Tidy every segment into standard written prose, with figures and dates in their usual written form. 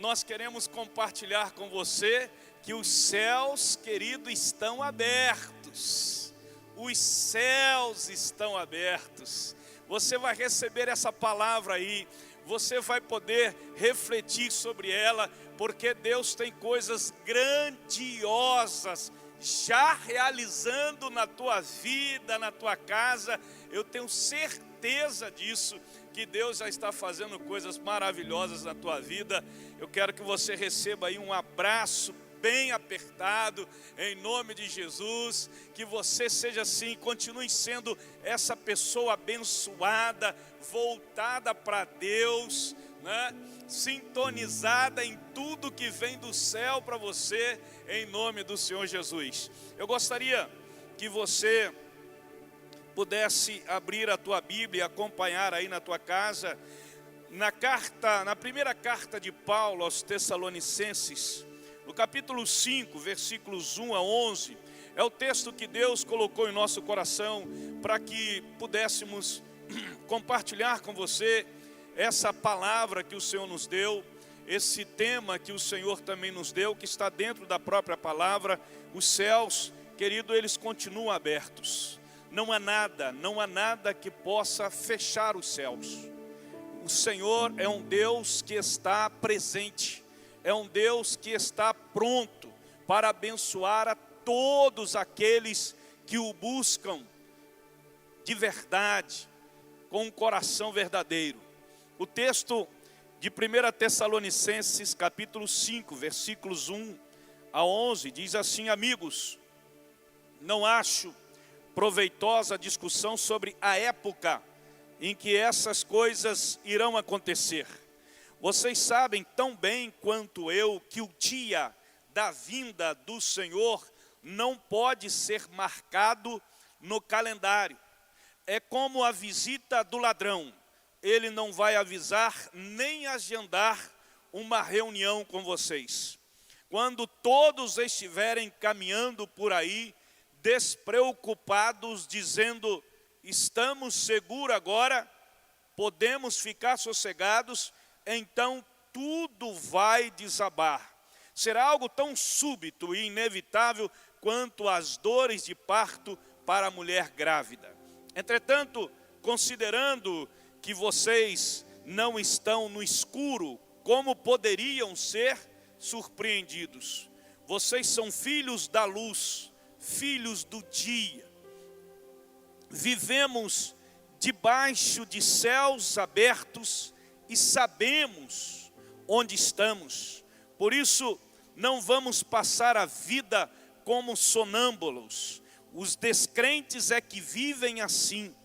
nós queremos compartilhar com você que os céus, querido, estão abertos. Os céus estão abertos. Você vai receber essa palavra aí, você vai poder refletir sobre ela, porque Deus tem coisas grandiosas já realizando na tua vida, na tua casa. Eu tenho certeza disso, que Deus já está fazendo coisas maravilhosas na tua vida. Eu quero que você receba aí um abraço bem apertado, em nome de Jesus, que você seja assim, continue sendo essa pessoa abençoada, voltada para Deus, né? Sintonizada em tudo que vem do céu para você, em nome do Senhor Jesus. Eu gostaria que você pudesse abrir a tua Bíblia e acompanhar aí na tua casa, na primeira carta de Paulo aos Tessalonicenses, no capítulo 5, versículos 1 a 11, é o texto que Deus colocou em nosso coração para que pudéssemos compartilhar com você essa palavra que o Senhor nos deu, esse tema que o Senhor também nos deu, que está dentro da própria palavra. Os céus, querido, eles continuam abertos. Não há nada que possa fechar os céus. O Senhor é um Deus que está presente, é um Deus que está pronto para abençoar a todos aqueles que o buscam de verdade, com um coração verdadeiro. O texto de 1 Tessalonicenses, capítulo 5, versículos 1 a 11, diz assim: amigos, não acho proveitosa a discussão sobre a época em que essas coisas irão acontecer. Vocês sabem tão bem quanto eu que o dia da vinda do Senhor não pode ser marcado no calendário. É como a visita do ladrão. Ele não vai avisar nem agendar uma reunião com vocês. Quando todos estiverem caminhando por aí, despreocupados, dizendo: estamos seguros agora, podemos ficar sossegados, então tudo vai desabar. Será algo tão súbito e inevitável quanto as dores de parto para a mulher grávida. Entretanto, considerando que vocês não estão no escuro, como poderiam ser surpreendidos? Vocês são filhos da luz, filhos do dia. Vivemos debaixo de céus abertos e sabemos onde estamos. Por isso, não vamos passar a vida como sonâmbulos. Os descrentes é que vivem assim.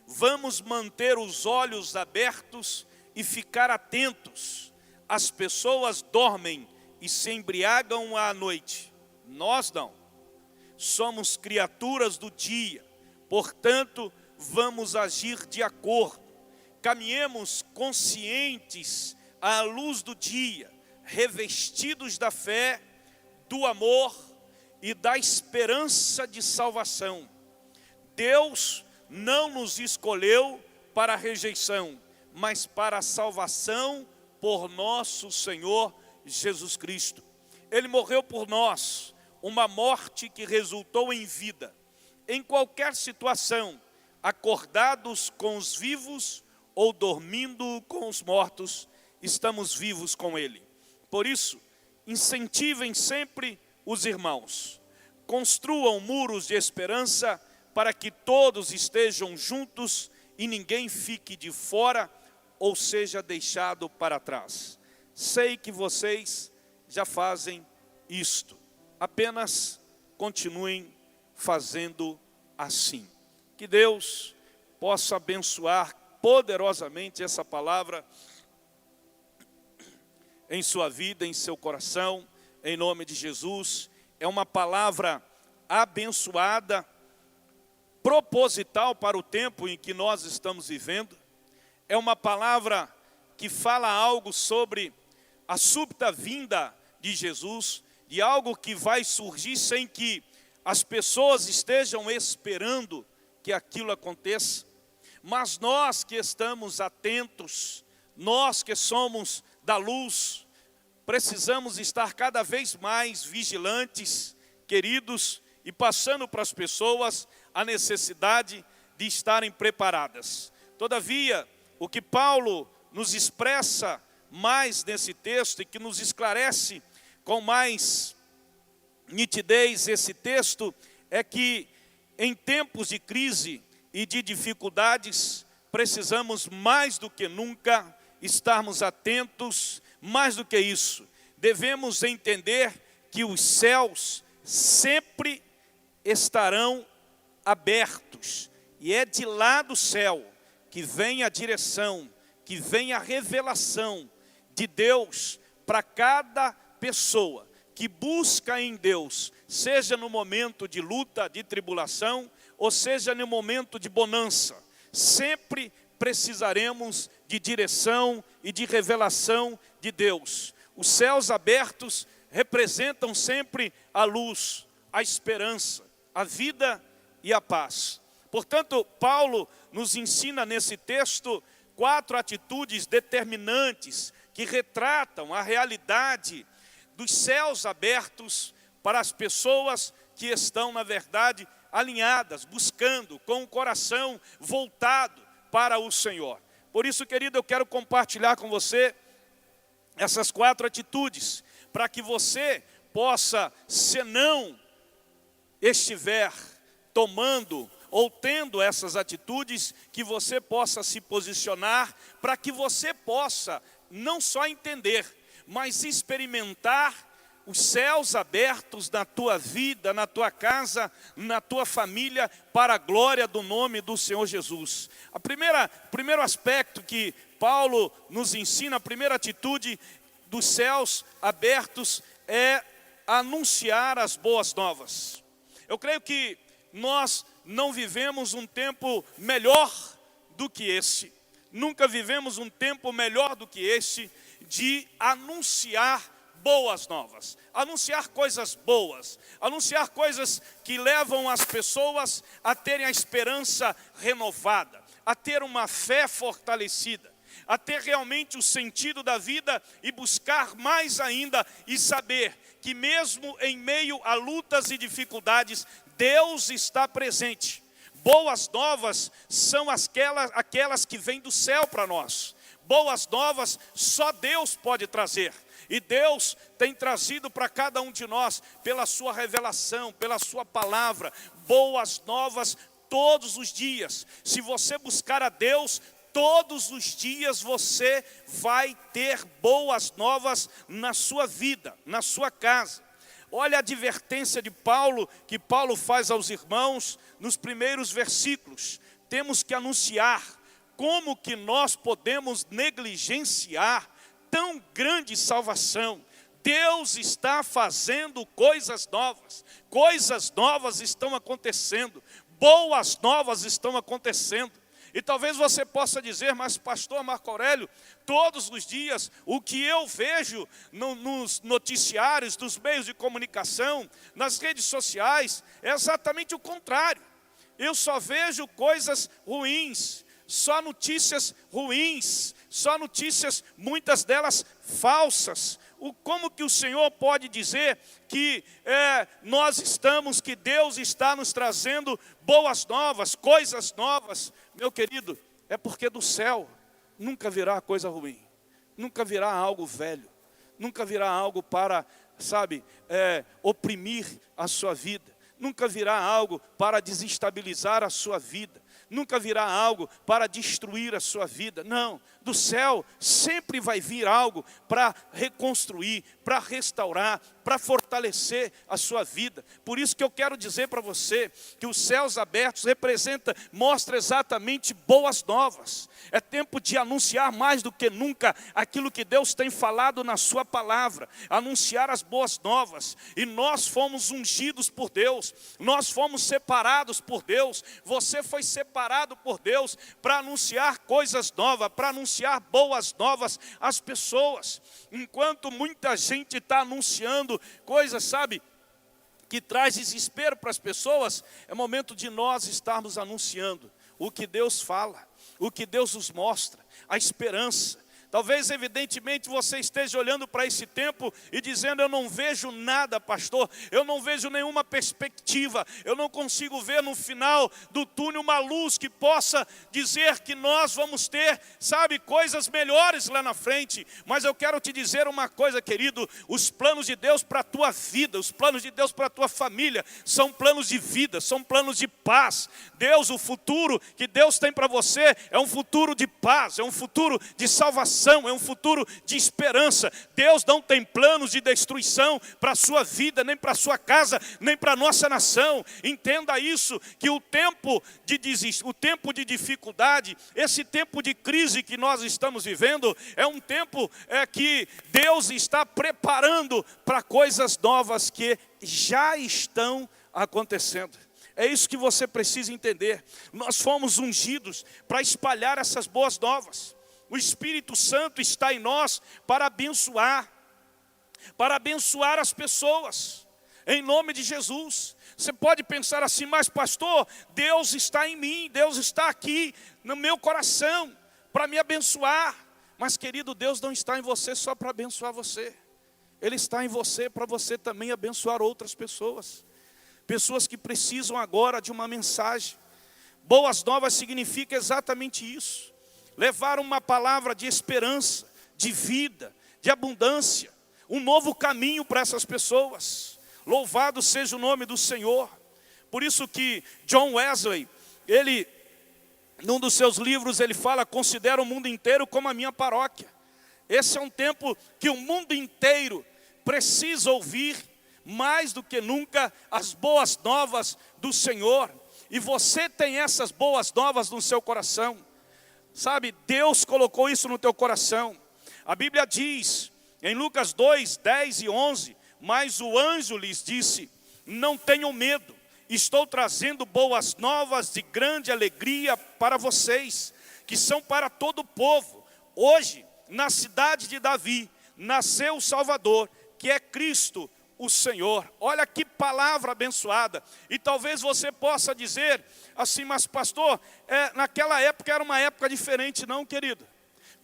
Vamos manter os olhos abertos e ficar atentos. As pessoas dormem e se embriagam à noite. Nós não. Somos criaturas do dia. Portanto, vamos agir de acordo. Caminhemos conscientes à luz do dia, revestidos da fé, do amor e da esperança de salvação. Deus não nos escolheu para a rejeição, mas para a salvação por nosso Senhor Jesus Cristo. Ele morreu por nós, uma morte que resultou em vida. Em qualquer situação, acordados com os vivos ou dormindo com os mortos, estamos vivos com Ele. Por isso, incentivem sempre os irmãos. Construam muros de esperança para que todos estejam juntos e ninguém fique de fora ou seja deixado para trás. Sei que vocês já fazem isto. Apenas continuem fazendo assim. Que Deus possa abençoar poderosamente essa palavra em sua vida, em seu coração, em nome de Jesus. É uma palavra abençoada, proposital para o tempo em que nós estamos vivendo. É uma palavra que fala algo sobre a súbita vinda de Jesus, de algo que vai surgir sem que as pessoas estejam esperando que aquilo aconteça. Mas nós que estamos atentos, nós que somos da luz, precisamos estar cada vez mais vigilantes, queridos, e passando para as pessoas a necessidade de estarem preparadas. Todavia, o que Paulo nos expressa mais nesse texto e que nos esclarece com mais nitidez esse texto é que em tempos de crise e de dificuldades precisamos mais do que nunca estarmos atentos. Mais do que isso, devemos entender que os céus sempre estarão abertos, e é de lá do céu que vem a direção, que vem a revelação de Deus para cada pessoa que busca em Deus, seja no momento de luta, de tribulação, ou seja no momento de bonança. Sempre precisaremos de direção e de revelação de Deus. Os céus abertos representam sempre a luz, a esperança, a vida e a paz. Portanto, Paulo nos ensina nesse texto 4 atitudes determinantes que retratam a realidade dos céus abertos para as pessoas que estão, na verdade, alinhadas, buscando, com o coração voltado para o Senhor. Por isso, querido, eu quero compartilhar com você essas 4 atitudes, para que você possa, se não estiver tomando ou tendo essas atitudes, que você possa se posicionar, para que você possa não só entender, mas experimentar os céus abertos na tua vida, na tua casa, na tua família, para a glória do nome do Senhor Jesus. Primeiro aspecto que Paulo nos ensina, a primeira atitude dos céus abertos é anunciar as boas novas. Eu creio que nós não vivemos um tempo melhor do que esse. Nunca vivemos um tempo melhor do que esse de anunciar boas novas, anunciar coisas boas, anunciar coisas que levam as pessoas a terem a esperança renovada, a ter uma fé fortalecida, a ter realmente o sentido da vida e buscar mais ainda e saber que mesmo em meio a lutas e dificuldades, Deus está presente. Boas novas são aquelas que vêm do céu para nós. Boas novas só Deus pode trazer. E Deus tem trazido para cada um de nós, pela sua revelação, pela sua palavra, boas novas todos os dias. Se você buscar a Deus, todos os dias você vai ter boas novas na sua vida, na sua casa. Olha a advertência de Paulo, que Paulo faz aos irmãos nos primeiros versículos. Temos que anunciar. Como que nós podemos negligenciar tão grande salvação? Deus está fazendo coisas novas estão acontecendo, boas novas estão acontecendo. E talvez você possa dizer, mas pastor Marco Aurélio, todos os dias o que eu vejo nos noticiários, nos meios de comunicação, nas redes sociais, é exatamente o contrário. Eu só vejo coisas ruins, só notícias ruins, só notícias, muitas delas falsas. Como que o Senhor pode dizer que que Deus está nos trazendo boas novas, coisas novas? Meu querido, é porque do céu nunca virá coisa ruim, nunca virá algo velho, nunca virá algo para, oprimir a sua vida, nunca virá algo para desestabilizar a sua vida, nunca virá algo para destruir a sua vida. Não, do céu sempre vai vir algo para reconstruir, para restaurar, para fortalecer a sua vida. Por isso que eu quero dizer para você que os céus abertos mostra exatamente boas novas. É tempo de anunciar mais do que nunca aquilo que Deus tem falado na sua palavra, anunciar as boas novas. E nós fomos ungidos por Deus, nós fomos separados por Deus, você foi separado por Deus para anunciar coisas novas, para anunciar boas novas às pessoas. Enquanto muita gente está anunciando coisas, que traz desespero para as pessoas, é momento de nós estarmos anunciando o que Deus fala, o que Deus nos mostra, a esperança. Talvez, evidentemente, você esteja olhando para esse tempo e dizendo: eu não vejo nada, pastor, eu não vejo nenhuma perspectiva, eu não consigo ver no final do túnel uma luz que possa dizer que nós vamos ter, sabe, coisas melhores lá na frente. Mas eu quero te dizer uma coisa, querido: os planos de Deus para a tua vida, os planos de Deus para a tua família, são planos de vida, são planos de paz. Deus, o futuro que Deus tem para você é um futuro de paz, é um futuro de salvação, é um futuro de esperança. Deus não tem planos de destruição para a sua vida, nem para a sua casa, nem para a nossa nação. Entenda isso, que o tempo de dificuldade, esse tempo de crise que nós estamos vivendo, é um tempo que Deus está preparando para coisas novas que já estão acontecendo. É isso que você precisa entender. Nós fomos ungidos para espalhar essas boas novas. O Espírito Santo está em nós para abençoar as pessoas, em nome de Jesus. Você pode pensar assim: mas pastor, Deus está em mim, Deus está aqui no meu coração para me abençoar. Mas querido, Deus não está em você só para abençoar você. Ele está em você para você também abençoar outras pessoas. Pessoas que precisam agora de uma mensagem. Boas novas significa exatamente isso. Levar uma palavra de esperança, de vida, de abundância. Um novo caminho para essas pessoas. Louvado seja o nome do Senhor. Por isso que John Wesley, num dos seus livros, ele fala: considero o mundo inteiro como a minha paróquia. Esse é um tempo que o mundo inteiro precisa ouvir, mais do que nunca, as boas novas do Senhor. E você tem essas boas novas no seu coração. Sabe, Deus colocou isso no teu coração. A Bíblia diz, em Lucas 2, 10 e 11, mas o anjo lhes disse: não tenham medo, estou trazendo boas novas de grande alegria para vocês, que são para todo o povo. Hoje, na cidade de Davi, nasceu o Salvador, que é Cristo o Senhor. Olha que palavra abençoada. E talvez você possa dizer assim: mas pastor, naquela época era uma época diferente. Não, querido.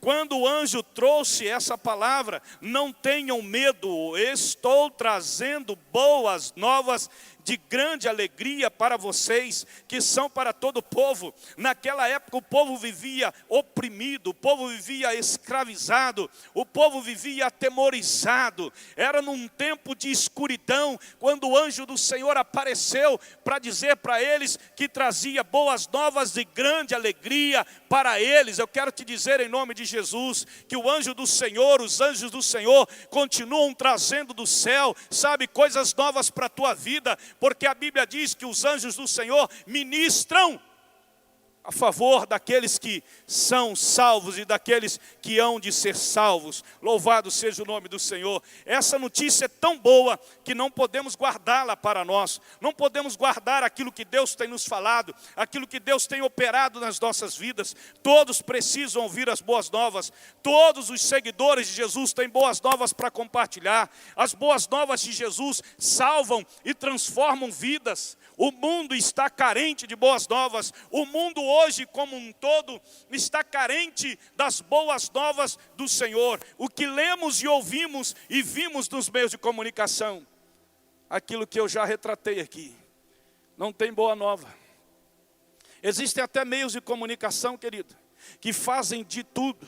Quando o anjo trouxe essa palavra: não tenham medo, estou trazendo boas novas de grande alegria para vocês, que são para todo o povo. Naquela época o povo vivia oprimido, o povo vivia escravizado, o povo vivia atemorizado. Era num tempo de escuridão, quando o anjo do Senhor apareceu para dizer para eles que trazia boas novas de grande alegria para eles. Eu quero te dizer em nome de Jesus, que o anjo do Senhor, os anjos do Senhor continuam trazendo do céu, sabe, coisas novas para a tua vida. Porque a Bíblia diz que os anjos do Senhor ministram a favor daqueles que são salvos e daqueles que hão de ser salvos. Louvado seja o nome do Senhor. Essa notícia é tão boa que não podemos guardá-la para nós. Não podemos guardar aquilo que Deus tem nos falado, aquilo que Deus tem operado nas nossas vidas. Todos precisam ouvir as boas novas. Todos os seguidores de Jesus têm boas novas para compartilhar. As boas novas de Jesus salvam e transformam vidas. O mundo está carente de boas novas. O mundo hoje como um todo está carente das boas novas do Senhor. O que lemos e ouvimos e vimos nos meios de comunicação, aquilo que eu já retratei aqui, não tem boa nova. Existem até meios de comunicação, querido, que fazem de tudo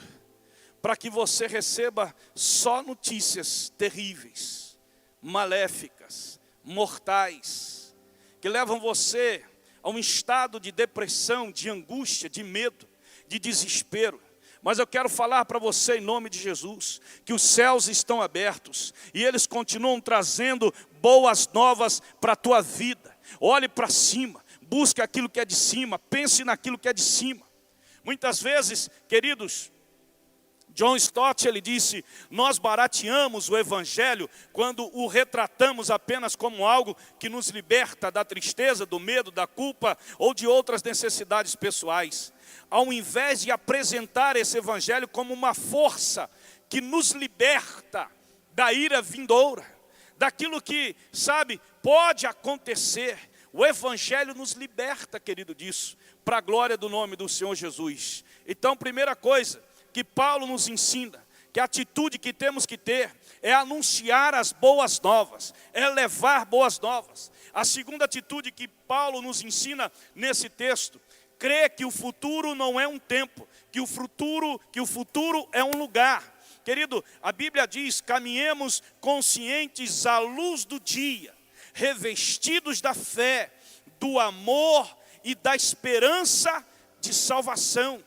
para que você receba só notícias terríveis, maléficas, mortais, que levam você a um estado de depressão, de angústia, de medo, de desespero. Mas eu quero falar para você em nome de Jesus, que os céus estão abertos e eles continuam trazendo boas novas para a tua vida. Olhe para cima, busque aquilo que é de cima, pense naquilo que é de cima. Muitas vezes, queridos, John Stott, ele disse: nós barateamos o Evangelho quando o retratamos apenas como algo que nos liberta da tristeza, do medo, da culpa ou de outras necessidades pessoais. Ao invés de apresentar esse Evangelho como uma força que nos liberta da ira vindoura, daquilo que, sabe, pode acontecer. O Evangelho nos liberta, querido, disso, para a glória do nome do Senhor Jesus. Então, primeira coisa que Paulo nos ensina, que a atitude que temos que ter é anunciar as boas novas, é levar boas novas. A segunda atitude que Paulo nos ensina nesse texto, crê que o futuro não é um tempo, que o futuro é um lugar. Querido, a Bíblia diz, caminhemos conscientes à luz do dia, revestidos da fé, do amor e da esperança de salvação.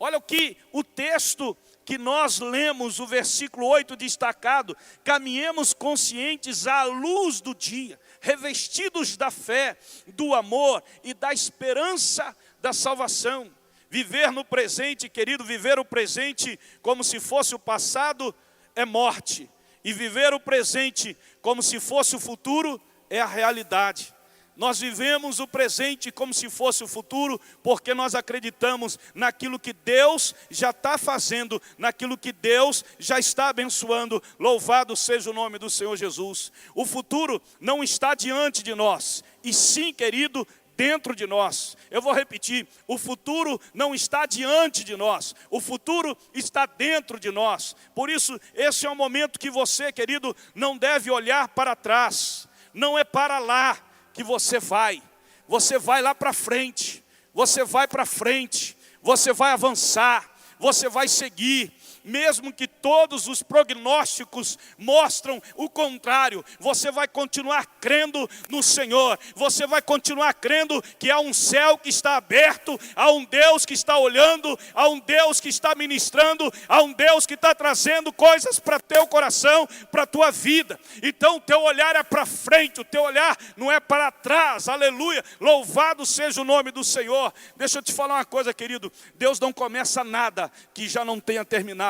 Olha o que o texto que nós lemos, o versículo 8 destacado, caminhemos conscientes à luz do dia, revestidos da fé, do amor e da esperança da salvação. Viver no presente, querido, viver o presente como se fosse o passado é morte. E viver o presente como se fosse o futuro é a realidade. Nós vivemos o presente como se fosse o futuro, porque nós acreditamos naquilo que Deus já está fazendo, naquilo que Deus já está abençoando. Louvado seja o nome do Senhor Jesus. O futuro não está diante de nós, e sim, querido, dentro de nós. Eu vou repetir, o futuro não está diante de nós, o futuro está dentro de nós. Por isso, esse é o momento que você, querido, não deve olhar para trás, não é para lá que você vai lá para frente, você vai para frente, você vai avançar, você vai seguir. Mesmo que todos os prognósticos mostram o contrário, você vai continuar crendo no Senhor, você vai continuar crendo que há um céu que está aberto, há um Deus que está olhando, há um Deus que está ministrando, há um Deus que está trazendo coisas para teu coração, para a tua vida. Então o teu olhar é para frente, o teu olhar não é para trás, aleluia, louvado seja o nome do Senhor. Deixa eu te falar uma coisa, querido, Deus não começa nada que já não tenha terminado.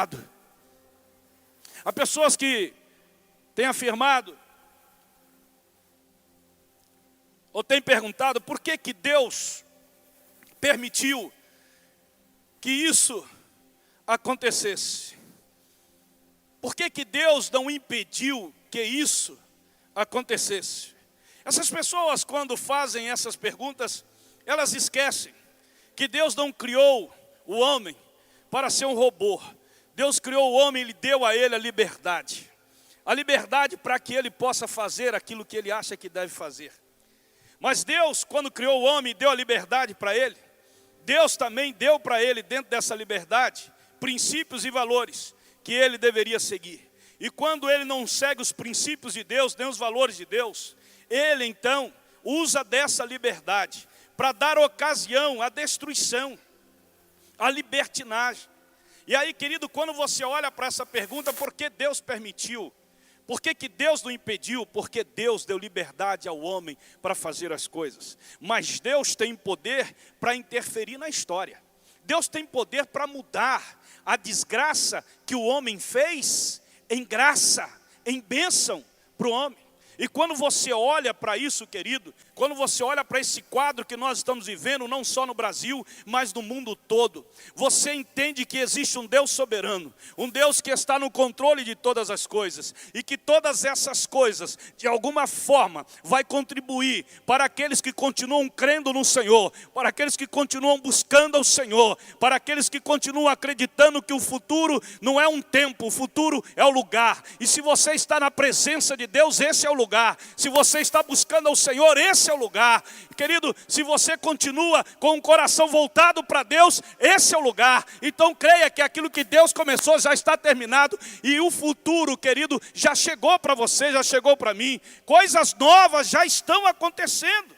Há pessoas que têm afirmado, ou têm perguntado, por que que Deus permitiu que isso acontecesse? Por que que Deus não impediu que isso acontecesse? Essas pessoas, quando fazem essas perguntas, elas esquecem que Deus não criou o homem para ser um robô. Deus criou o homem e deu a ele a liberdade. A liberdade para que ele possa fazer aquilo que ele acha que deve fazer. Mas Deus, quando criou o homem e deu a liberdade para ele, Deus também deu para ele, dentro dessa liberdade, princípios e valores que ele deveria seguir. E quando ele não segue os princípios de Deus, nem os valores de Deus, ele então usa dessa liberdade para dar ocasião à destruição, à libertinagem. E aí, querido, quando você olha para essa pergunta, por que Deus permitiu? Por que que Deus não impediu? Porque Deus deu liberdade ao homem para fazer as coisas. Mas Deus tem poder para interferir na história. Deus tem poder para mudar a desgraça que o homem fez em graça, em bênção para o homem. E quando você olha para isso, querido, quando você olha para esse quadro que nós estamos vivendo, não só no Brasil, mas no mundo todo, você entende que existe um Deus soberano, um Deus que está no controle de todas as coisas, e que todas essas coisas, de alguma forma, vai contribuir para aqueles que continuam crendo no Senhor, para aqueles que continuam buscando ao Senhor, para aqueles que continuam acreditando que o futuro não é um tempo, o futuro é o lugar. E se você está na presença de Deus, esse é o lugar. Se você está buscando ao Senhor, esse é o lugar. Querido, se você continua com o coração voltado para Deus, esse é o lugar. Então creia que aquilo que Deus começou já está terminado. E o futuro, querido, já chegou para você, já chegou para mim. Coisas novas já estão acontecendo.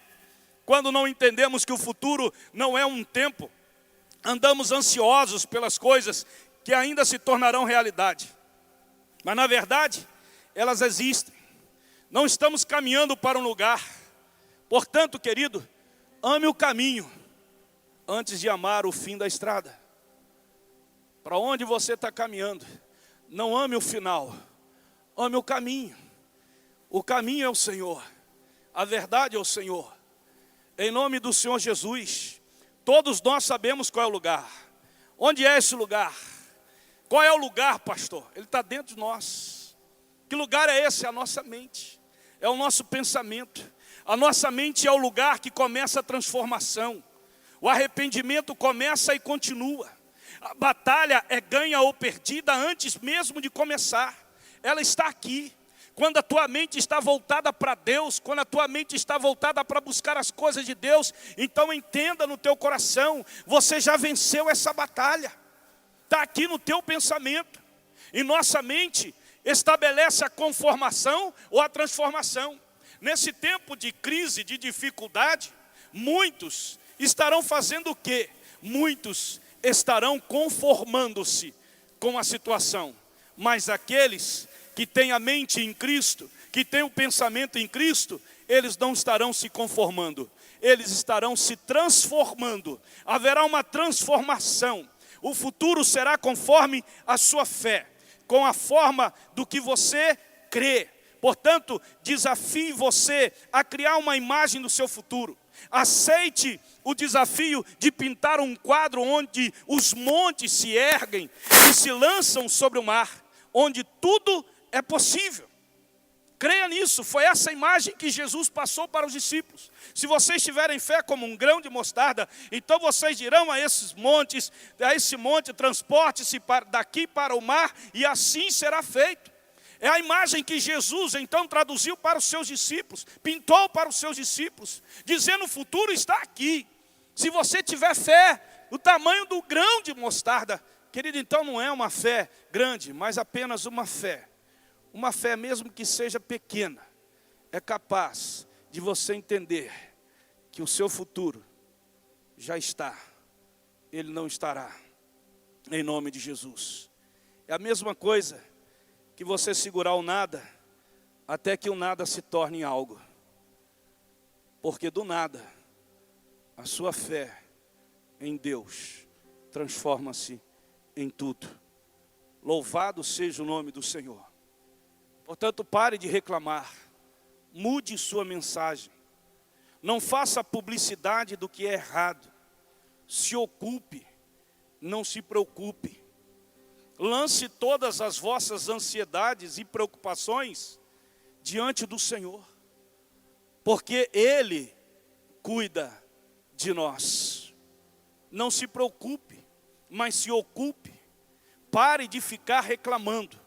Quando não entendemos que o futuro não é um tempo, andamos ansiosos pelas coisas que ainda se tornarão realidade. Mas na verdade, elas existem. Não estamos caminhando para um lugar. Portanto, querido, ame o caminho antes de amar o fim da estrada. Para onde você está caminhando? Não ame o final, ame o caminho. O caminho é o Senhor, a verdade é o Senhor. Em nome do Senhor Jesus, todos nós sabemos qual é o lugar. Onde é esse lugar? Qual é o lugar, pastor? Ele está dentro de nós. Que lugar é esse? É a nossa mente. É o nosso pensamento. A nossa mente é o lugar que começa a transformação. O arrependimento começa e continua. A batalha é ganha ou perdida antes mesmo de começar. Ela está aqui. Quando a tua mente está voltada para Deus, quando a tua mente está voltada para buscar as coisas de Deus, então entenda no teu coração, você já venceu essa batalha. Está aqui no teu pensamento. E nossa mente estabelece a conformação ou a transformação. Nesse tempo de crise, de dificuldade, muitos estarão fazendo o quê? Muitos estarão conformando-se com a situação. Mas aqueles que têm a mente em Cristo, que têm o pensamento em Cristo, eles não estarão se conformando. Eles estarão se transformando. Haverá uma transformação. O futuro será conforme a sua fé, com a forma do que você crê. Portanto, desafie você a criar uma imagem do seu futuro. Aceite o desafio de pintar um quadro onde os montes se erguem e se lançam sobre o mar, onde tudo é possível. Creia nisso, foi essa imagem que Jesus passou para os discípulos. Se vocês tiverem fé como um grão de mostarda, então vocês dirão a esses montes, a esse monte, transporte-se daqui para o mar, e assim será feito. É a imagem que Jesus então traduziu para os seus discípulos, pintou para os seus discípulos, dizendo: o futuro está aqui. Se você tiver fé, o tamanho do grão de mostarda, querido, então não é uma fé grande, mas apenas uma fé. Uma fé, mesmo que seja pequena, é capaz de você entender que o seu futuro já está, ele não estará, em nome de Jesus. É a mesma coisa que você segurar o nada, até que o nada se torne algo. Porque do nada, a sua fé em Deus transforma-se em tudo. Louvado seja o nome do Senhor. Portanto, pare de reclamar, mude sua mensagem, não faça publicidade do que é errado, se ocupe, não se preocupe, lance todas as vossas ansiedades e preocupações diante do Senhor, porque Ele cuida de nós. Não se preocupe, mas se ocupe, pare de ficar reclamando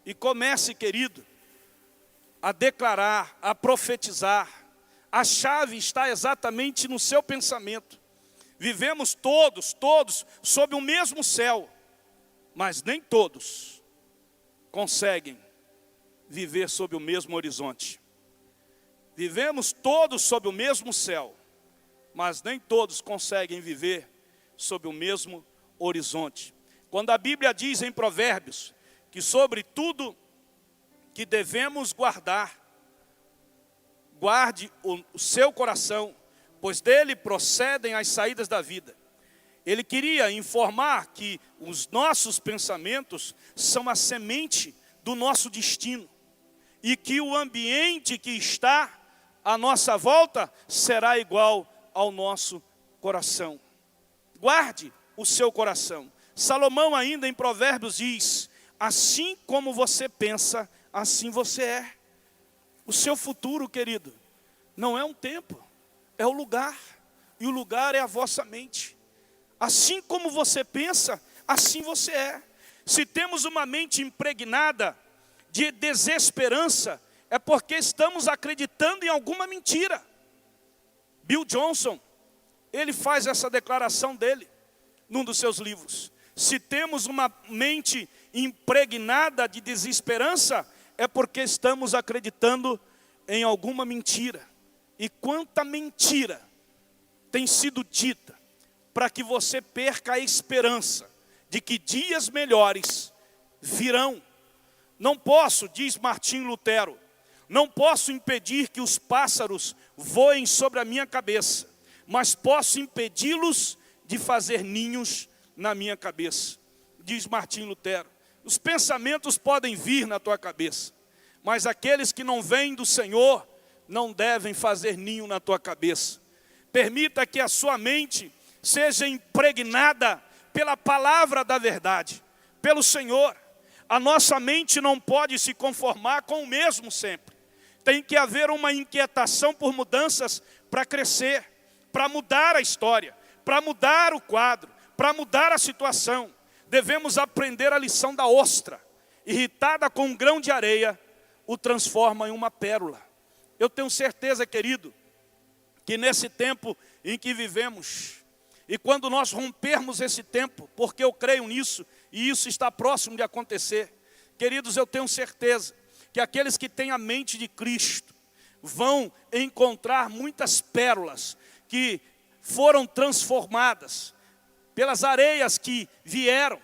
e comece, querido, a declarar, a profetizar. A chave está exatamente no seu pensamento. Vivemos todos sob o mesmo céu, mas nem todos conseguem viver sob o mesmo horizonte. Vivemos todos sob o mesmo céu, mas nem todos conseguem viver sob o mesmo horizonte. Quando a Bíblia diz em Provérbios que sobre tudo que devemos guardar, guarde o seu coração, pois dele procedem as saídas da vida. Ele queria informar que os nossos pensamentos são a semente do nosso destino, e que o ambiente que está à nossa volta será igual ao nosso coração. Guarde o seu coração. Salomão ainda em Provérbios diz: assim como você pensa, assim você é. O seu futuro, querido, não é um tempo, é o lugar. E o lugar é a vossa mente. Assim como você pensa, assim você é. Se temos uma mente impregnada de desesperança, é porque estamos acreditando em alguma mentira. Bill Johnson, ele faz essa declaração dele, num dos seus livros. Se temos uma mente impregnada de desesperança, é porque estamos acreditando em alguma mentira. E quanta mentira tem sido dita para que você perca a esperança de que dias melhores virão. Não posso, diz Martim Lutero, não posso impedir que os pássaros voem sobre a minha cabeça, mas posso impedi-los de fazer ninhos na minha cabeça. Diz Martim Lutero. Os pensamentos podem vir na tua cabeça, mas aqueles que não vêm do Senhor não devem fazer ninho na tua cabeça. Permita que a sua mente seja impregnada pela palavra da verdade, pelo Senhor. A nossa mente não pode se conformar com o mesmo sempre. Tem que haver uma inquietação por mudanças para crescer, para mudar a história, para mudar o quadro, para mudar a situação, devemos aprender a lição da ostra. Irritada com um grão de areia, o transforma em uma pérola. Eu tenho certeza, querido, que nesse tempo em que vivemos, e quando nós rompermos esse tempo, porque eu creio nisso, e isso está próximo de acontecer, queridos, eu tenho certeza que aqueles que têm a mente de Cristo vão encontrar muitas pérolas que foram transformadas pelas areias que vieram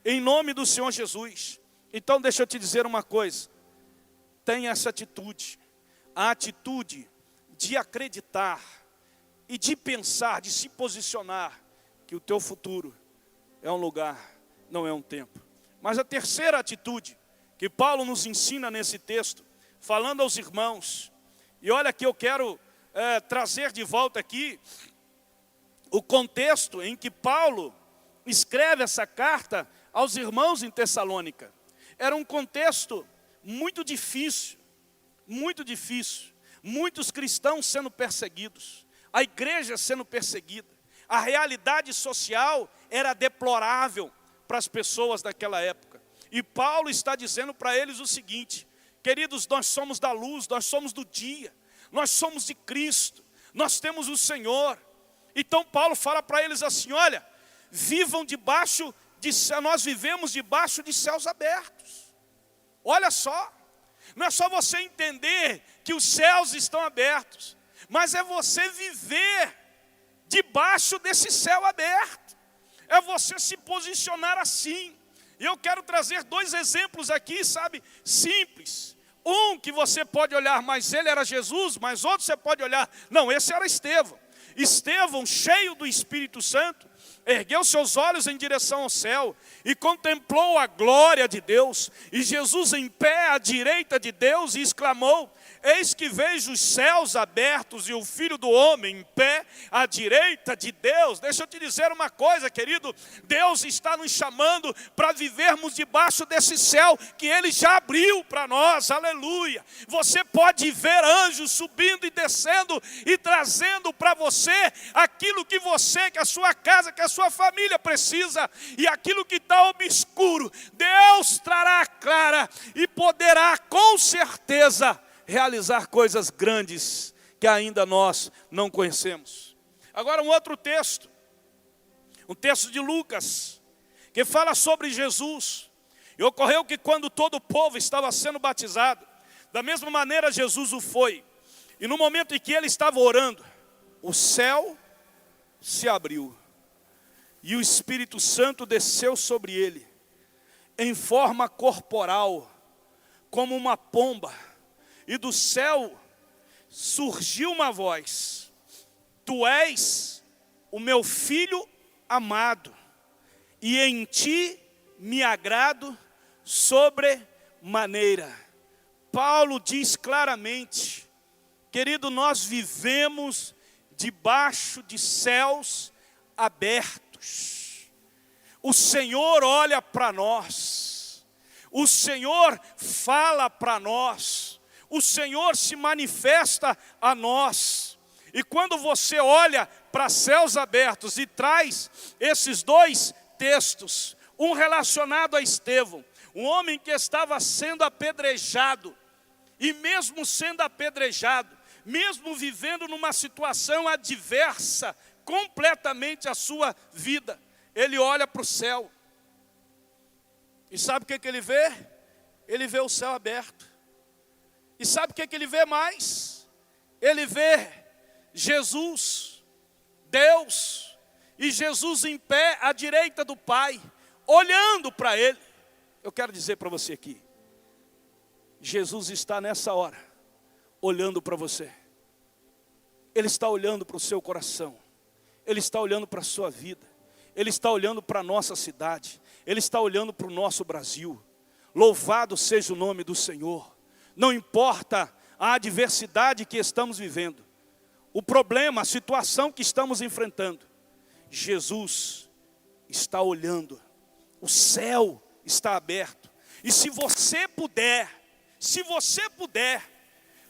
em nome do Senhor Jesus. Então deixa eu te dizer uma coisa, tenha essa atitude, a atitude de acreditar e de pensar, de se posicionar, que o teu futuro é um lugar, não é um tempo. Mas a terceira atitude que Paulo nos ensina nesse texto, falando aos irmãos, e olha que eu quero trazer de volta aqui o contexto em que Paulo escreve essa carta aos irmãos em Tessalônica. Era um contexto muito difícil, muitos cristãos sendo perseguidos, a igreja sendo perseguida, a realidade social era deplorável para as pessoas daquela época. E Paulo está dizendo para eles o seguinte: queridos, nós somos da luz, nós somos do dia, nós somos de Cristo, nós temos o Senhor. Então Paulo fala para eles assim: olha, vivam debaixo de céu, nós vivemos debaixo de céus abertos. Olha só, não é só você entender que os céus estão abertos, mas é você viver debaixo desse céu aberto, é você se posicionar assim. E eu quero trazer dois exemplos aqui, sabe, simples. Um que você pode olhar, mas ele era Jesus, mas outro você pode olhar, não, esse era Estevão. Estevão, cheio do Espírito Santo, ergueu seus olhos em direção ao céu e contemplou a glória de Deus. E Jesus em pé à direita de Deus e exclamou: eis que vejo os céus abertos e o Filho do Homem em pé à direita de Deus. Deixa eu te dizer uma coisa, querido, Deus está nos chamando para vivermos debaixo desse céu que Ele já abriu para nós, aleluia. Você pode ver anjos subindo e descendo e trazendo para você aquilo que você, que a sua casa, que a sua família precisa, e aquilo que está obscuro, Deus trará clara e poderá com certeza realizar coisas grandes que ainda nós não conhecemos. Agora um outro texto, um texto de Lucas, que fala sobre Jesus. E ocorreu que quando todo o povo estava sendo batizado, da mesma maneira Jesus o foi. E no momento em que ele estava orando, o céu se abriu e o Espírito Santo desceu sobre ele, em forma corporal, como uma pomba. E do céu surgiu uma voz: tu és o meu filho amado, e em ti me agrado sobremaneira. Paulo diz claramente, querido, nós vivemos debaixo de céus abertos. O Senhor olha para nós, o Senhor fala para nós, o Senhor se manifesta a nós. E quando você olha para céus abertos e traz esses dois textos, um relacionado a Estevão, um homem que estava sendo apedrejado, e mesmo sendo apedrejado, mesmo vivendo numa situação adversa, completamente à sua vida, ele olha para o céu. E sabe o que ele vê? Ele vê o céu aberto. E sabe o que ele vê mais? Ele vê Jesus, Deus, e Jesus em pé à direita do Pai, olhando para ele. Eu quero dizer para você aqui, Jesus está nessa hora, olhando para você. Ele está olhando para o seu coração, Ele está olhando para a sua vida, Ele está olhando para a nossa cidade, Ele está olhando para o nosso Brasil. Louvado seja o nome do Senhor. Não importa a adversidade que estamos vivendo, o problema, a situação que estamos enfrentando, Jesus está olhando, o céu está aberto. E se você puder,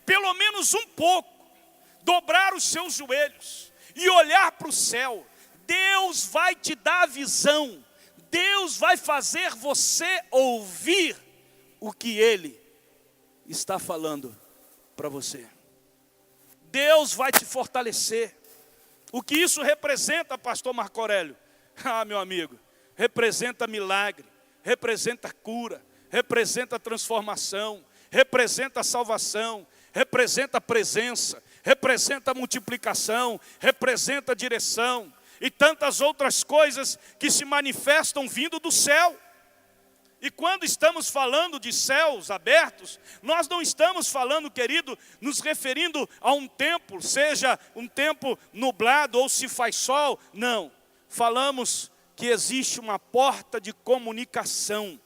pelo menos um pouco, dobrar os seus joelhos e olhar para o céu, Deus vai te dar a visão. Deus vai fazer você ouvir o que Ele está falando para você. Deus vai te fortalecer. O que isso representa, pastor Marco Aurélio? Ah, meu amigo, representa milagre, representa cura, representa transformação, representa salvação, representa presença, representa multiplicação, representa direção e tantas outras coisas que se manifestam vindo do céu. E quando estamos falando de céus abertos, nós não estamos falando, querido, nos referindo a um tempo, seja um tempo nublado ou se faz sol. Não, falamos que existe uma porta de comunicação.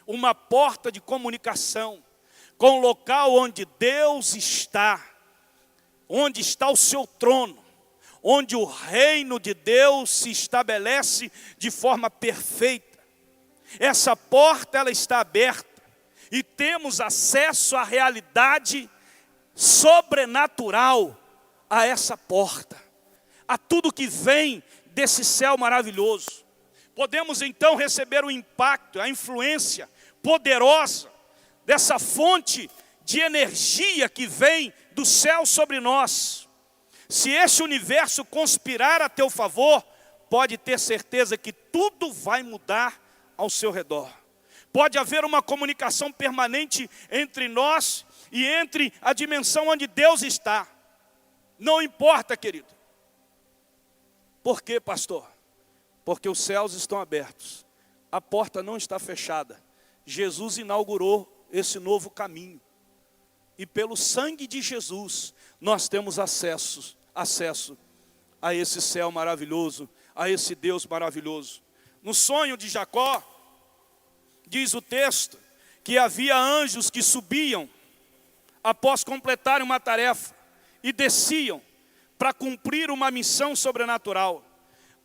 Uma porta de comunicação com o local onde Deus está, onde está o seu trono, onde o reino de Deus se estabelece de forma perfeita. Essa porta, ela está aberta e temos acesso à realidade sobrenatural a essa porta, a tudo que vem desse céu maravilhoso. Podemos então receber o impacto, a influência poderosa dessa fonte de energia que vem do céu sobre nós. Se esse universo conspirar a teu favor, pode ter certeza que tudo vai mudar ao seu redor. Pode haver uma comunicação permanente entre nós e entre a dimensão onde Deus está. Não importa, querido. Por quê, pastor? Porque os céus estão abertos. A porta não está fechada. Jesus inaugurou esse novo caminho. E pelo sangue de Jesus, nós temos acesso a esse céu maravilhoso, a esse Deus maravilhoso. No sonho de Jacó, diz o texto, que havia anjos que subiam após completarem uma tarefa e desciam para cumprir uma missão sobrenatural,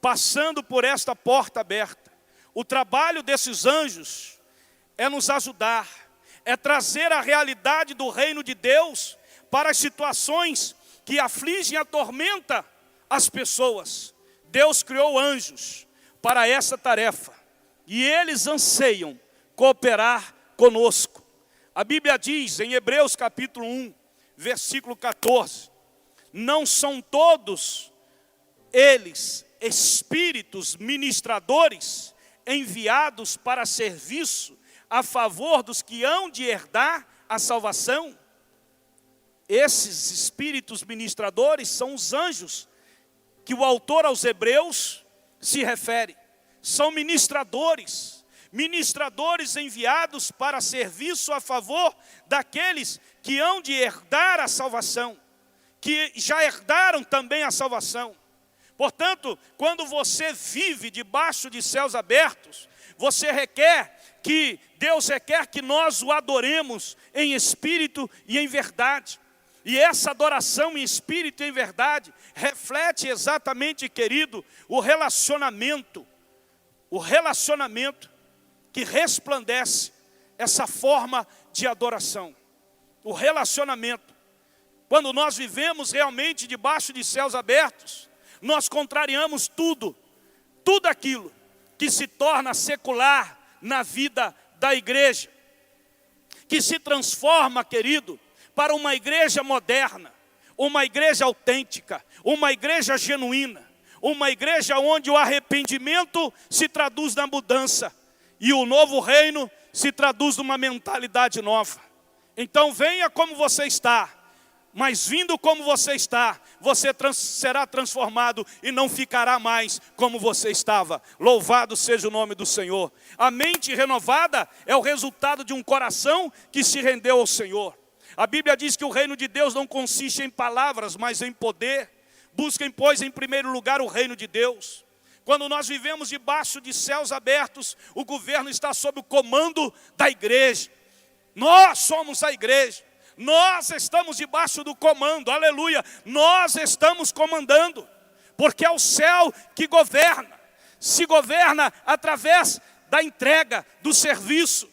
passando por esta porta aberta. O trabalho desses anjos é nos ajudar, é trazer a realidade do reino de Deus para as situações que afligem e atormentam as pessoas. Deus criou anjos para essa tarefa e eles anseiam cooperar conosco. A Bíblia diz em Hebreus capítulo 1, versículo 14, não são todos eles espíritos ministradores enviados para serviço a favor dos que hão de herdar a salvação? Esses espíritos ministradores são os anjos que o autor aos Hebreus se refere. São ministradores enviados para serviço a favor daqueles que hão de herdar a salvação, que já herdaram também a salvação. Portanto, quando você vive debaixo de céus abertos, Deus requer que nós o adoremos em espírito e em verdade. E essa adoração em espírito e em verdade reflete exatamente, querido, o relacionamento que resplandece essa forma de adoração. O relacionamento. Quando nós vivemos realmente debaixo de céus abertos, nós contrariamos tudo aquilo que se torna secular na vida da igreja, que se transforma, querido, para uma igreja moderna, uma igreja autêntica, uma igreja genuína, uma igreja onde o arrependimento se traduz na mudança e o novo reino se traduz numa mentalidade nova. Então venha como você está, mas vindo como você está, você será transformado e não ficará mais como você estava. Louvado seja o nome do Senhor. A mente renovada é o resultado de um coração que se rendeu ao Senhor. A Bíblia diz que o reino de Deus não consiste em palavras, mas em poder. Busquem, pois, em primeiro lugar o reino de Deus. Quando nós vivemos debaixo de céus abertos, o governo está sob o comando da igreja. Nós somos a igreja. Nós estamos debaixo do comando, aleluia. Nós estamos comandando, porque é o céu que governa. Se governa através da entrega, do serviço.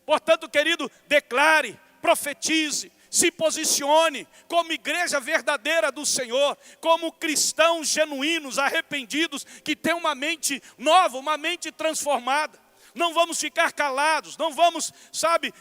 Portanto, querido, declare, profetize, Se posicione como igreja verdadeira do Senhor, como cristãos genuínos, arrependidos, que têm uma mente nova, uma mente transformada. Não vamos ficar calados, não vamos,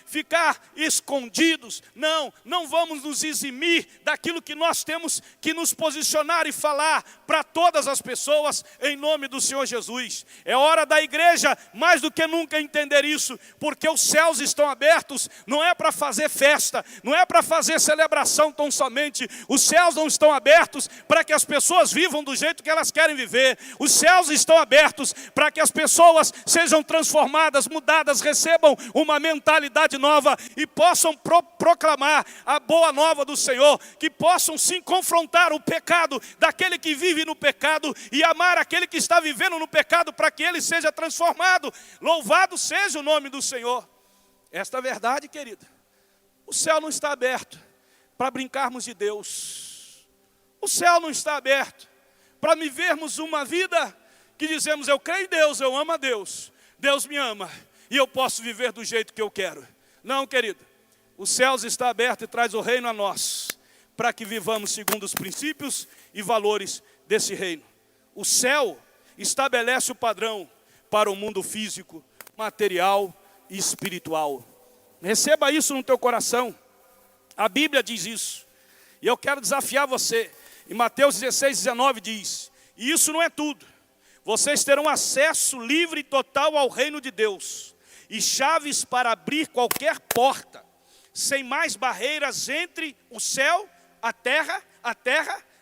ficar escondidos. Não vamos nos eximir daquilo que nós temos que nos posicionar e falar para todas as pessoas em nome do Senhor Jesus. É hora da igreja, mais do que nunca, entender isso, porque os céus estão abertos, não é para fazer festa, não é para fazer celebração tão somente. Os céus não estão abertos para que as pessoas vivam do jeito que elas querem viver. Os céus estão abertos para que as pessoas sejam transformadas, mudadas, recebam uma mentalidade nova e possam proclamar a boa nova do Senhor, que possam sim confrontar o pecado daquele que vive no pecado e amar aquele que está vivendo no pecado para que ele seja transformado. Louvado seja o nome do Senhor. Esta é a verdade, querida. O céu não está aberto para brincarmos de Deus. O céu não está aberto para vivermos uma vida que dizemos: eu creio em Deus, eu amo a Deus, Deus me ama e eu posso viver do jeito que eu quero. Não, querido. Os céus está aberto e traz o reino a nós, para que vivamos segundo os princípios e valores desse reino. O céu estabelece o padrão para o mundo físico, material e espiritual. Receba isso no teu coração. A Bíblia diz isso. E eu quero desafiar você. Em Mateus 16:19 diz: e isso não é tudo. Vocês terão acesso livre e total ao reino de Deus, e chaves para abrir qualquer porta, sem mais barreiras entre o céu, a terra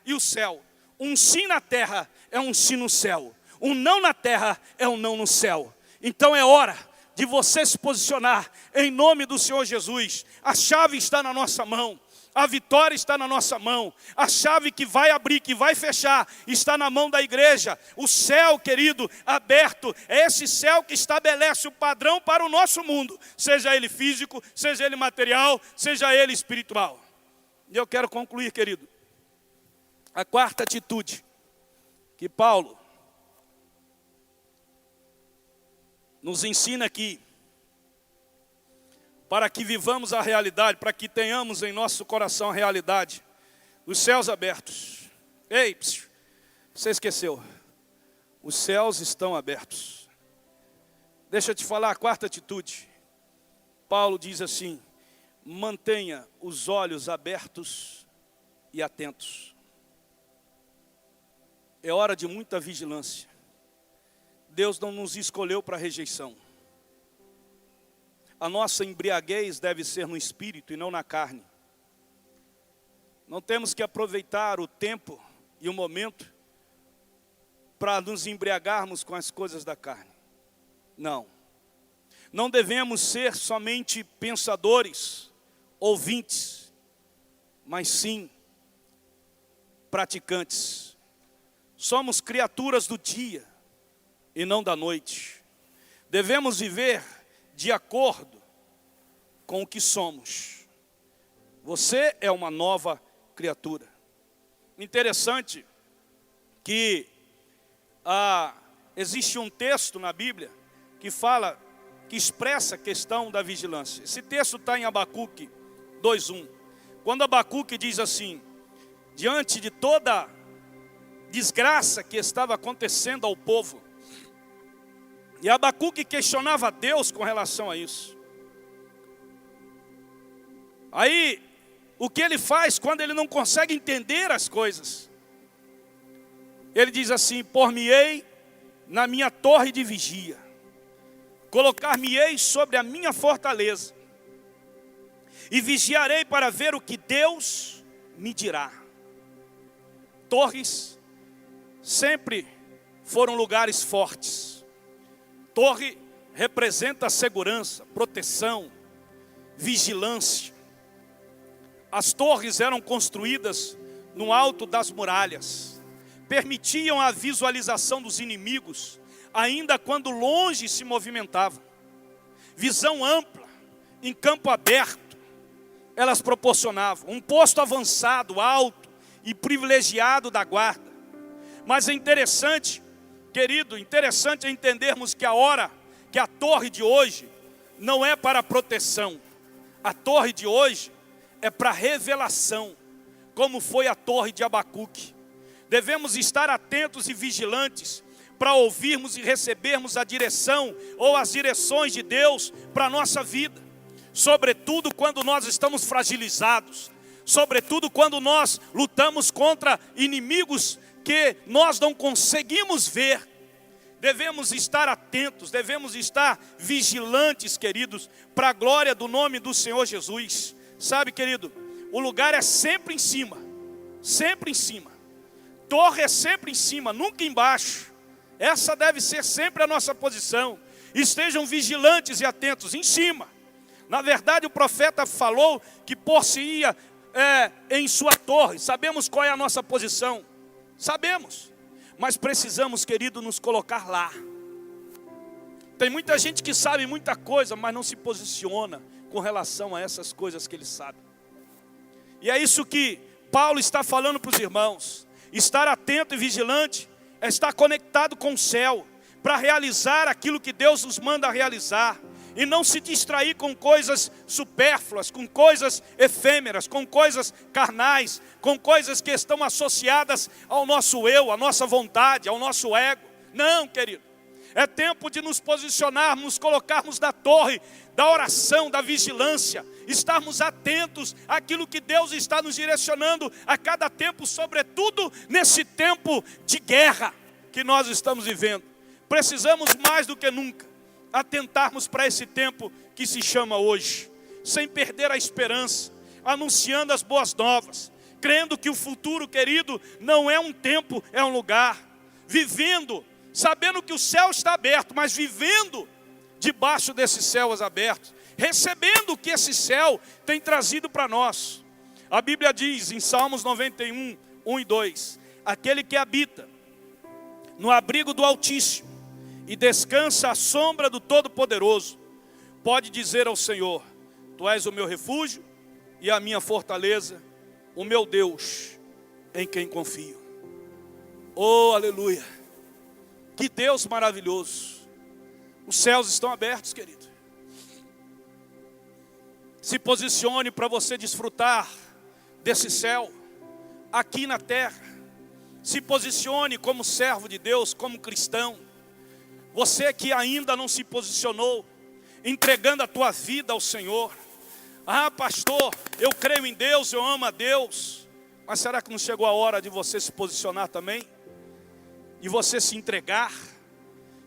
e o céu. Um sim na terra é um sim no céu. Um não na terra é um não no céu. Então é hora de você se posicionar em nome do Senhor Jesus. A chave está na nossa mão. A vitória está na nossa mão. A chave que vai abrir, que vai fechar, está na mão da igreja. O céu, querido, aberto, é esse céu que estabelece o padrão para o nosso mundo. Seja ele físico, seja ele material, seja ele espiritual. E eu quero concluir, querido. A quarta atitude que Paulo nos ensina aqui, para que vivamos a realidade, para que tenhamos em nosso coração a realidade dos céus abertos. Ei, você esqueceu. Os céus estão abertos. Deixa eu te falar a quarta atitude. Paulo diz assim: mantenha os olhos abertos e atentos. É hora de muita vigilância. Deus não nos escolheu para rejeição. A nossa embriaguez deve ser no espírito e não na carne. Não temos que aproveitar o tempo e o momento para nos embriagarmos com as coisas da carne. Não. Não devemos ser somente pensadores, ouvintes, mas sim praticantes. Somos criaturas do dia e não da noite. Devemos viver de acordo com o que somos. Você é uma nova criatura. Interessante que existe um texto na Bíblia que fala, que expressa a questão da vigilância. Esse texto está em Abacuque 2:1. Quando Abacuque diz assim: diante de toda desgraça que estava acontecendo ao povo, e Abacuque questionava a Deus com relação a isso. Aí, o que ele faz quando ele não consegue entender as coisas? Ele diz assim: por-me-ei na minha torre de vigia, colocar-me-ei sobre a minha fortaleza, e vigiarei para ver o que Deus me dirá. Torres sempre foram lugares fortes. Torre representa segurança, proteção, vigilância. As torres eram construídas no alto das muralhas. Permitiam a visualização dos inimigos, ainda quando longe se movimentavam. Visão ampla, em campo aberto, elas proporcionavam. Um posto avançado, alto e privilegiado da guarda. Mas é interessante, querido, interessante entendermos que a torre de hoje não é para proteção. A torre de hoje é para revelação, como foi a torre de Abacuque. Devemos estar atentos e vigilantes para ouvirmos e recebermos a direção ou as direções de Deus para a nossa vida. Sobretudo quando nós estamos fragilizados, sobretudo quando nós lutamos contra inimigos que nós não conseguimos ver. Devemos estar atentos, devemos estar vigilantes, queridos, para a glória do nome do Senhor Jesus. Sabe, querido, o lugar é sempre em cima, sempre em cima. Torre é sempre em cima, nunca embaixo. Essa deve ser sempre a nossa posição. Estejam vigilantes e atentos, em cima. Na verdade, o profeta falou que por-se-ia em sua torre. Sabemos qual é a nossa posição, sabemos. Mas precisamos, querido, nos colocar lá. Tem muita gente que sabe muita coisa, mas não se posiciona com relação a essas coisas que ele sabe. E é isso que Paulo está falando para os irmãos. Estar atento e vigilante é estar conectado com o céu, para realizar aquilo que Deus nos manda realizar. E não se distrair com coisas supérfluas, com coisas efêmeras, com coisas carnais, com coisas que estão associadas ao nosso eu, à nossa vontade, ao nosso ego. Não, querido. É tempo de nos posicionarmos, nos colocarmos na torre da oração, da vigilância, estarmos atentos àquilo que Deus está nos direcionando a cada tempo, sobretudo nesse tempo de guerra que nós estamos vivendo. Precisamos mais do que nunca atentarmos para esse tempo que se chama hoje, sem perder a esperança, anunciando as boas novas, crendo que o futuro, querido, não é um tempo, é um lugar, vivendo, sabendo que o céu está aberto, mas vivendo debaixo desses céus abertos, recebendo o que esse céu tem trazido para nós. A Bíblia diz em Salmos 91, 1 e 2, aquele que habita no abrigo do Altíssimo e descansa à sombra do Todo-Poderoso, pode dizer ao Senhor: Tu és o meu refúgio e a minha fortaleza, o meu Deus em quem confio. Oh, aleluia! Que Deus maravilhoso! Os céus estão abertos, querido. Se posicione para você desfrutar desse céu aqui na terra. Se posicione como servo de Deus, como cristão. Você que ainda não se posicionou, entregando a tua vida ao Senhor. Ah, pastor, eu creio em Deus, eu amo a Deus. Mas será que não chegou a hora de você se posicionar também? De você se entregar?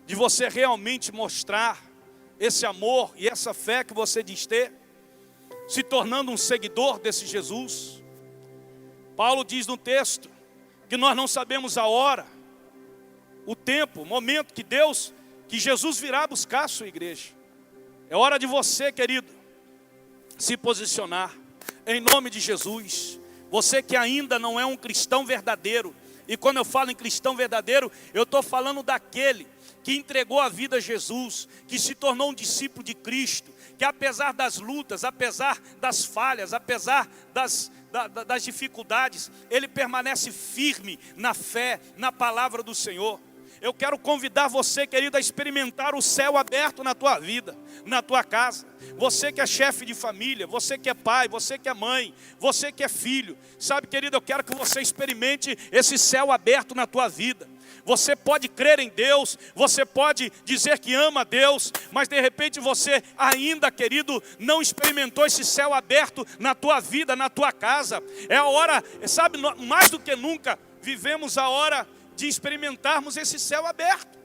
De você realmente mostrar esse amor e essa fé que você diz ter? Se tornando um seguidor desse Jesus? Paulo diz no texto que nós não sabemos a hora, o tempo, o momento que Jesus virá buscar a sua igreja. É hora de você, querido, se posicionar em nome de Jesus. Você que ainda não é um cristão verdadeiro, e quando eu falo em cristão verdadeiro, eu estou falando daquele que entregou a vida a Jesus, que se tornou um discípulo de Cristo, que apesar das lutas, apesar das falhas, apesar das dificuldades, ele permanece firme na fé, na palavra do Senhor. Eu quero convidar você, querido, a experimentar o céu aberto na tua vida, na tua casa. Você que é chefe de família, você que é pai, você que é mãe, você que é filho. Sabe, querido, eu quero que você experimente esse céu aberto na tua vida. Você pode crer em Deus, você pode dizer que ama a Deus, mas de repente você ainda, querido, não experimentou esse céu aberto na tua vida, na tua casa. É a hora, sabe, mais do que nunca, vivemos a hora de experimentarmos esse céu aberto.